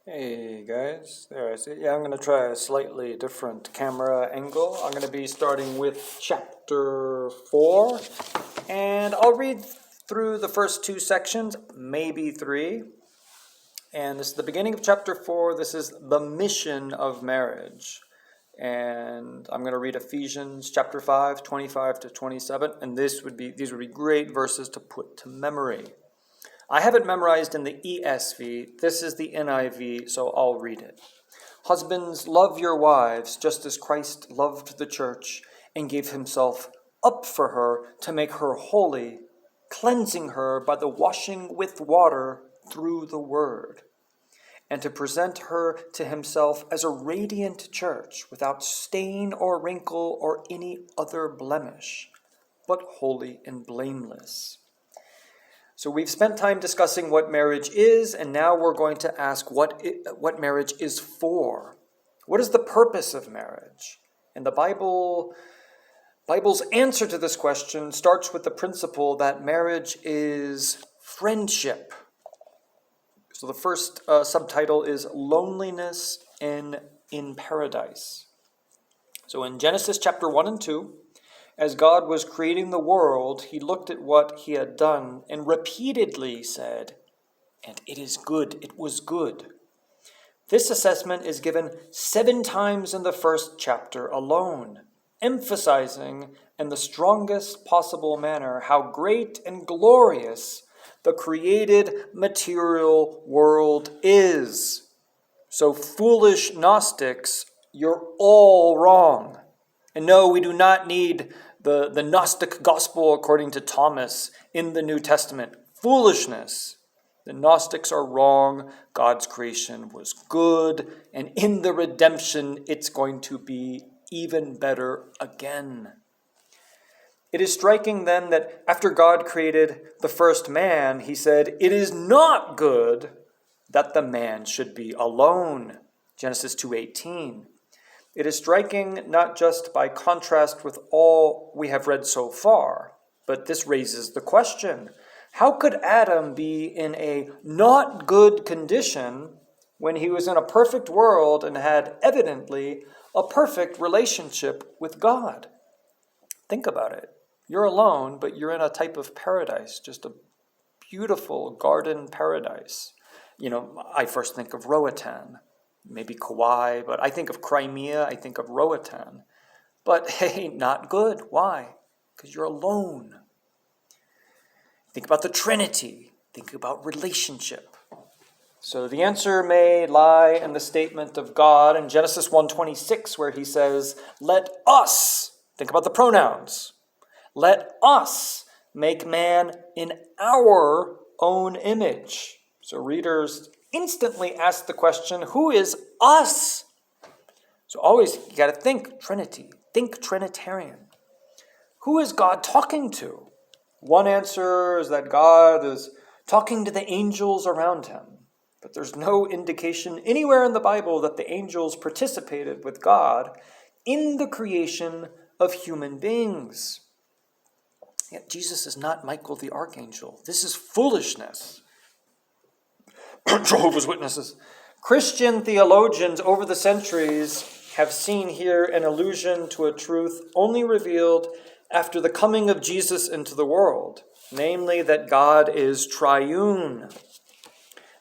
Hey guys, there I see. Yeah, I'm going to try a slightly different camera angle. I'm going to be starting with chapter 4, and I'll read through the first two sections, maybe three. And this is the beginning of chapter 4. This is the mission of marriage. And I'm going to read Ephesians chapter 5, 25 to 27, and these would be great verses to put to memory. I have it memorized in the ESV. This is the NIV, so I'll read it. Husbands, love your wives, just as Christ loved the church and gave himself up for her to make her holy, cleansing her by the washing with water through the word, and to present her to himself as a radiant church without stain or wrinkle or any other blemish, but holy and blameless. So we've spent time discussing what marriage is, and now we're going to ask what marriage is for. What is the purpose of marriage? And the Bible's answer to this question starts with the principle that marriage is friendship. So the first subtitle is Loneliness in Paradise. So in Genesis chapter 1 and 2, as God was creating the world, he looked at what he had done and repeatedly said, "And it is good, it was good." This assessment is given 7 times in the first chapter alone, emphasizing in the strongest possible manner how great and glorious the created material world is. So foolish Gnostics, you're all wrong. And no, we do not need the Gnostic gospel according to Thomas in the New Testament. Foolishness. The Gnostics are wrong. God's creation was good. And in the redemption, it's going to be even better again. It is striking then that after God created the first man, he said, "It is not good that the man should be alone." Genesis 2:18. It is striking not just by contrast with all we have read so far, but this raises the question, how could Adam be in a not good condition when he was in a perfect world and had evidently a perfect relationship with God? Think about it. You're alone, but you're in a type of paradise, just a beautiful garden paradise. I first think of Roatan. Maybe Kauai, but I think of Crimea, I think of Roatan. But hey, not good. Why? Because you're alone. Think about the Trinity. Think about relationship. So the answer may lie in the statement of God in Genesis 1:26, where he says, "Let us," think about the pronouns, "let us make man in our own image." So readers instantly ask the question, who is us? So always, you got to think Trinity, think Trinitarian. Who is God talking to? One answer is that God is talking to the angels around him. But there's no indication anywhere in the Bible that the angels participated with God in the creation of human beings. Yet Jesus is not Michael the Archangel. This is foolishness. Jehovah's Witnesses. Christian theologians over the centuries have seen here an allusion to a truth only revealed after the coming of Jesus into the world, namely that God is triune,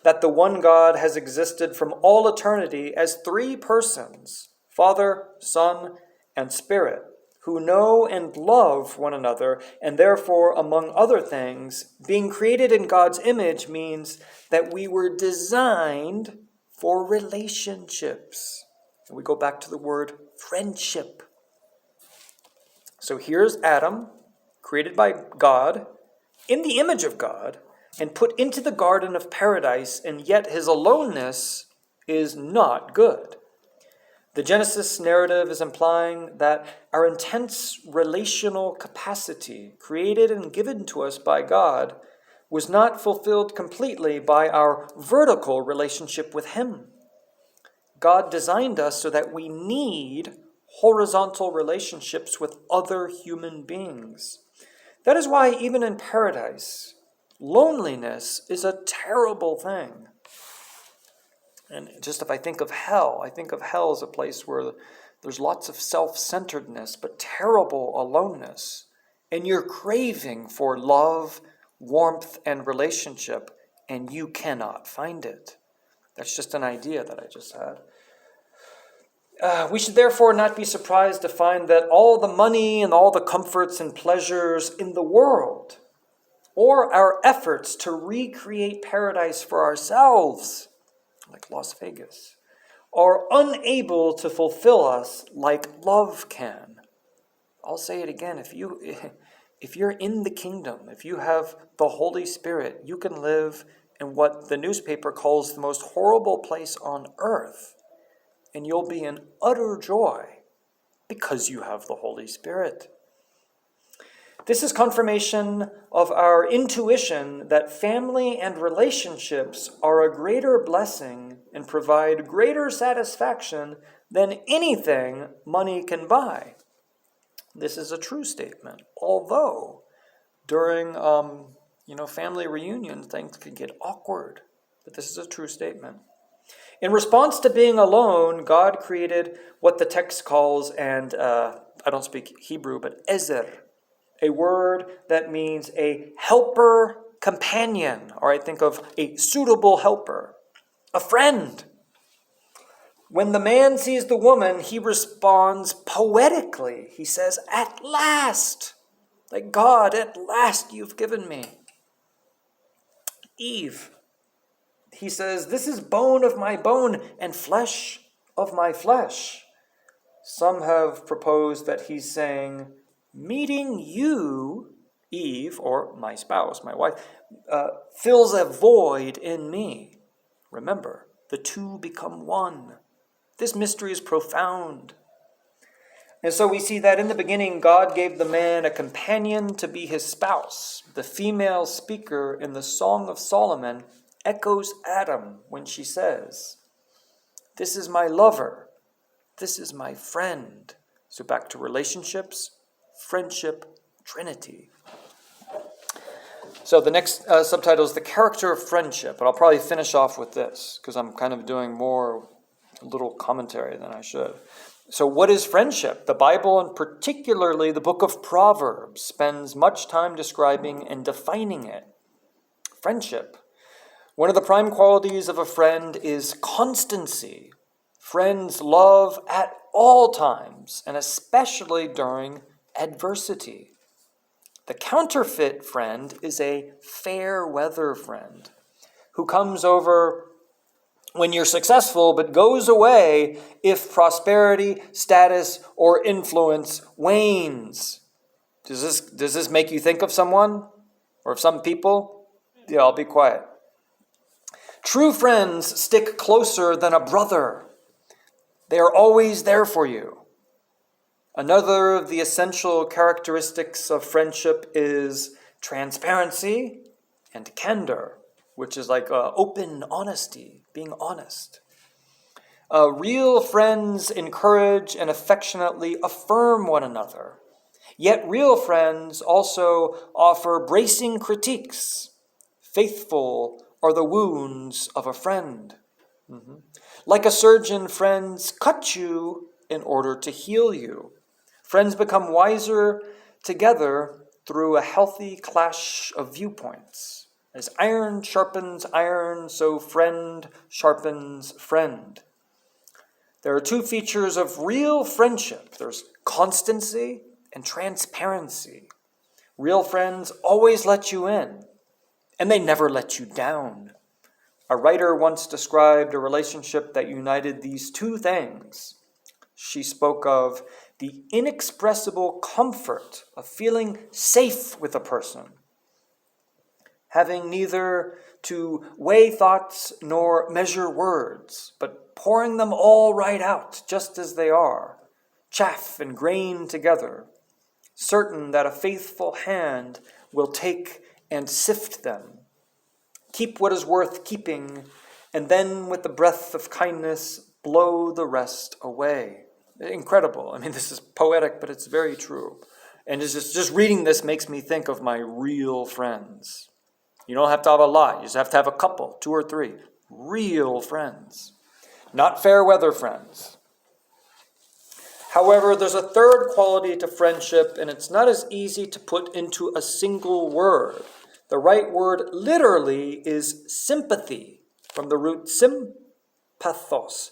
that the one God has existed from all eternity as 3 persons, Father, Son, and Spirit, who know and love one another, and therefore, among other things, being created in God's image means that we were designed for relationships. And we go back to the word friendship. So here's Adam, created by God, in the image of God, and put into the Garden of Paradise, and yet his aloneness is not good. The Genesis narrative is implying that our intense relational capacity, created and given to us by God, was not fulfilled completely by our vertical relationship with him. God designed us so that we need horizontal relationships with other human beings. That is why even in paradise, loneliness is a terrible thing. And just if I think of hell as a place where there's lots of self-centeredness, but terrible aloneness. And you're craving for love, warmth, and relationship, and you cannot find it. That's just an idea that I just had. We should therefore not be surprised to find that all the money and all the comforts and pleasures in the world, or our efforts to recreate paradise for ourselves, like Las Vegas, are unable to fulfill us like love can. I'll say it again. If you're in the kingdom, if you have the Holy Spirit, you can live in what the newspaper calls the most horrible place on earth. And you'll be in utter joy because you have the Holy Spirit. This is confirmation of our intuition that family and relationships are a greater blessing and provide greater satisfaction than anything money can buy. This is a true statement, although during family reunions things can get awkward, but this is a true statement. In response to being alone, God created what the text calls, and I don't speak Hebrew, but ezer, a word that means a helper companion, or I think of a suitable helper, a friend. When the man sees the woman, he responds poetically. He says, "At last, like God, at last you've given me." Eve, he says, "This is bone of my bone and flesh of my flesh." Some have proposed that he's saying, meeting you, Eve, or my spouse, my wife, fills a void in me. Remember, the two become one. This mystery is profound. And so we see that in the beginning, God gave the man a companion to be his spouse. The female speaker in the Song of Solomon echoes Adam when she says, "This is my lover. This is my friend." So back to relationships, friendship, Trinity. So the next subtitle is The Character of Friendship. But I'll probably finish off with this because I'm kind of doing more little commentary than I should. So what is friendship? The Bible, and particularly the book of Proverbs, spends much time describing and defining it. Friendship. One of the prime qualities of a friend is constancy. Friends love at all times, and especially during adversity. The counterfeit friend is a fair weather friend who comes over when you're successful, but goes away if prosperity, status, or influence wanes. Does this make you think of someone or of some people? Yeah, I'll be quiet. True friends stick closer than a brother. They are always there for you. Another of the essential characteristics of friendship is transparency and candor, which is like open honesty, being honest. Real friends encourage and affectionately affirm one another. Yet real friends also offer bracing critiques. Faithful are the wounds of a friend. Like a surgeon, friends cut you in order to heal you. Friends become wiser together through a healthy clash of viewpoints. As iron sharpens iron, so friend sharpens friend. There are two features of real friendship. There's constancy and transparency. Real friends always let you in, and they never let you down. A writer once described a relationship that united these two things. She spoke of the inexpressible comfort of feeling safe with a person, having neither to weigh thoughts nor measure words, but pouring them all right out just as they are, chaff and grain together, certain that a faithful hand will take and sift them. Keep what is worth keeping, and then with the breath of kindness, blow the rest away. Incredible. I mean, this is poetic, but it's very true. And it's just reading this makes me think of my real friends. You don't have to have a lot. You just have to have a couple, 2 or 3. Real friends. not fair weather friends. However, there's a third quality to friendship, and it's not as easy to put into a single word. The right word literally is sympathy, from the root sympathos.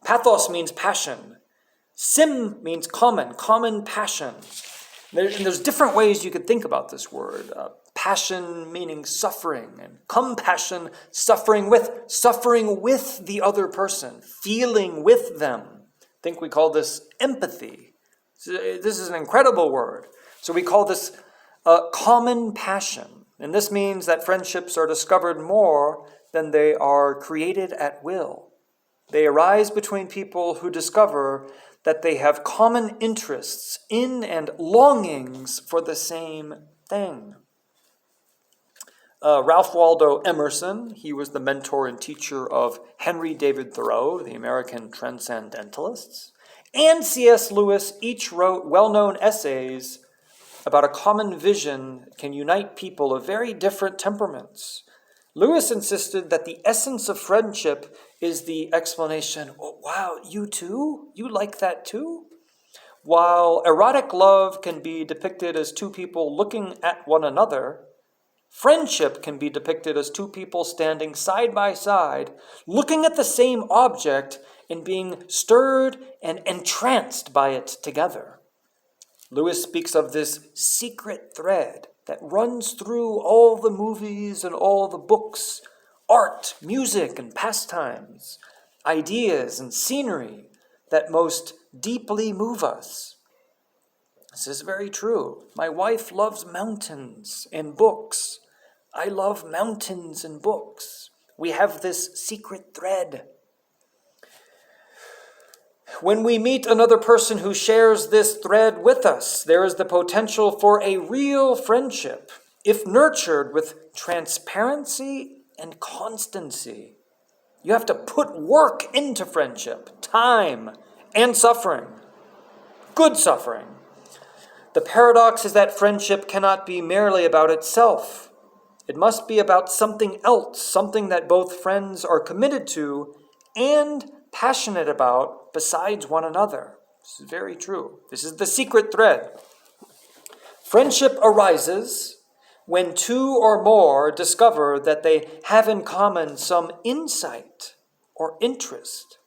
Pathos means passion. Sim means common passion. There's different ways you could think about this word. Passion meaning suffering, and compassion, suffering with the other person, feeling with them. I think we call this empathy. This is an incredible word. So we call this common passion. And this means that friendships are discovered more than they are created at will. They arise between people who discover that they have common interests in and longings for the same thing. Ralph Waldo Emerson, he was the mentor and teacher of Henry David Thoreau, the American transcendentalists, and C.S. Lewis each wrote well-known essays about a common vision that can unite people of very different temperaments. Lewis insisted that the essence of friendship is the explanation, oh, wow, you too? You like that too? While erotic love can be depicted as two people looking at one another, friendship can be depicted as two people standing side by side, looking at the same object and being stirred and entranced by it together. Lewis speaks of this secret thread that runs through all the movies and all the books, art, music, and pastimes, ideas and scenery that most deeply move us. This is very true. My wife loves mountains and books. I love mountains and books. We have this secret thread. When we meet another person who shares this thread with us, there is the potential for a real friendship, if nurtured with transparency and constancy. You have to put work into friendship, time and suffering, good suffering. The paradox is that friendship cannot be merely about itself. It must be about something else, something that both friends are committed to and passionate about besides one another. This is very true. This is the secret thread. Friendship arises when two or more discover that they have in common some insight or interest.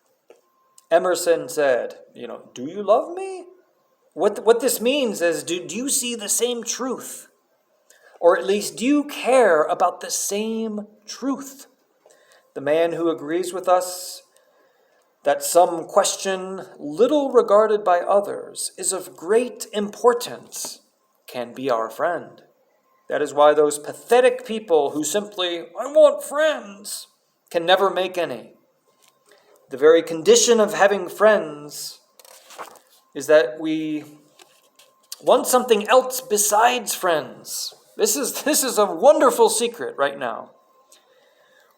Emerson said, do you love me? What this means is, do you see the same truth? Or at least, do you care about the same truth? The man who agrees with us that some question little regarded by others is of great importance can be our friend. That is why those pathetic people who simply, I want friends, can never make any. The very condition of having friends is that we want something else besides friends. This is a wonderful secret right now,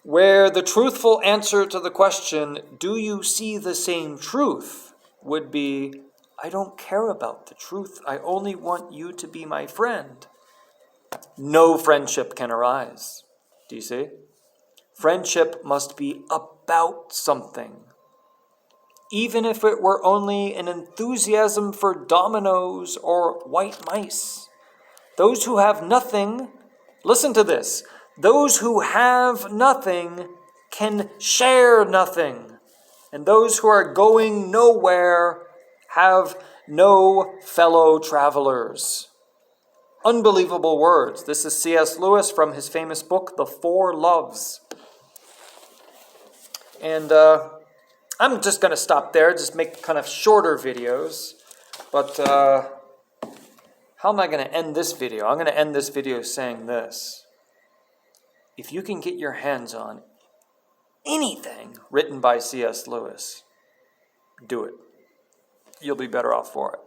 where the truthful answer to the question, do you see the same truth, would be, I don't care about the truth. I only want you to be my friend. No friendship can arise. Do you see? Friendship must be about something. Even if it were only an enthusiasm for dominoes or white mice. Those who have nothing, listen to this, those who have nothing can share nothing. And those who are going nowhere have no fellow travelers. Unbelievable words. This is C.S. Lewis from his famous book, The Four Loves. And I'm just going to stop there, just make kind of shorter videos. But how am I going to end this video? I'm going to end this video saying this. If you can get your hands on anything written by C.S. Lewis, do it. You'll be better off for it.